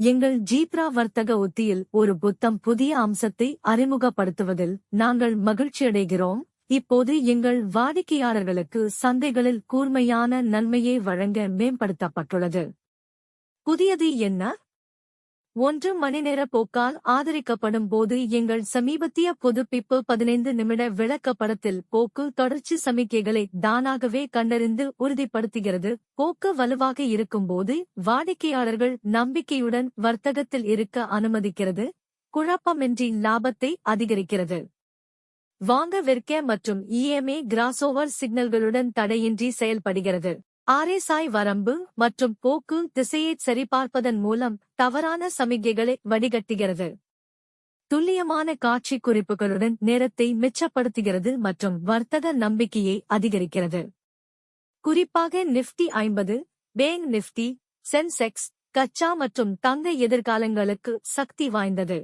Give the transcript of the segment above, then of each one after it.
எங்கள் ஜீப்ரா வர்த்தக உத்தியில் ஒரு புதிய அம்சத்தை அறிமுகப்படுத்துவதில் நாங்கள் மகிழ்ச்சியடைகிறோம். இப்போது எங்கள் வாடிக்கையாளர்களுக்கு சந்தைகளில் கூர்மையான நன்மையை வழங்க மேம்படுத்தப்பட்டுள்ளது. புதியது என்ன? 1 மணிநேர போக்கால் ஆதரிக்கப்படும் போது எங்கள் சமீபத்திய புதுப்பிப்பு 15 நிமிட விளக்கப்படத்தில் போக்கு தொடர்ச்சி சமிக்கைகளை தானாகவே கண்டறிந்து உறுதிப்படுத்துகிறது. போக்கு வலுவாக இருக்கும்போது வாடிக்கையாளர்கள் நம்பிக்கையுடன் வர்த்தகத்தில் இருக்க அனுமதிக்கிறது. குழப்பமின்றி லாபத்தை அதிகரிக்கிறது. வாங்க விற்க மற்றும் இஎம்ஏ கிராஸ்ஓவர் சிக்னல்களுடன் தடையின்றி செயல்படுகிறது. RSI வரம்பு மற்றும் போக்கு திசையை சரிபார்ப்பதன் மூலம் தவறான சமிக்ஞைகளை வடிகட்டுகிறது. துல்லியமான காட்சி குறிப்புகளுடன் நேரத்தை மிச்சப்படுத்துகிறது மற்றும் வர்த்தக நம்பிக்கையை அதிகரிக்கிறது. குறிப்பாக நிஃப்டி 50, பேங்க் நிஃப்டி, சென்செக்ஸ், கச்சா மற்றும் தங்க எதிர்காலங்களுக்கு சக்தி வாய்ந்தது.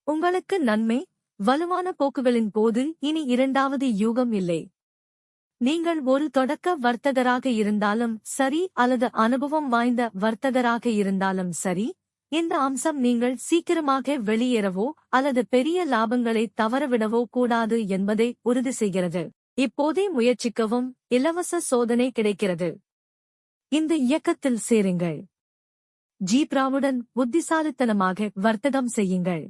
உங்களுக்கு நன்மை. வலுவான போக்குகளின் போது இனி இரண்டாவது யூகம் இல்லை. நீங்கள் ஒரு தொடக்க வர்த்தகராக இருந்தாலும் சரி அல்லது அனுபவம் வாய்ந்த வர்த்தகராக இருந்தாலும் சரி, இந்த அம்சம் நீங்கள் சீக்கிரமாக வெளியேறவோ அல்லது பெரிய லாபங்களை தவறவிடவோ கூடாது என்பதை உறுதி செய்கிறது. இப்போதே முயற்சிக்கவும். இலவச சோதனை கிடைக்கிறது. இந்த இயக்கத்தில் சேருங்கள். ஜீப்ராவுடன் புத்திசாலித்தனமாக வர்த்தகம் செய்யுங்கள்.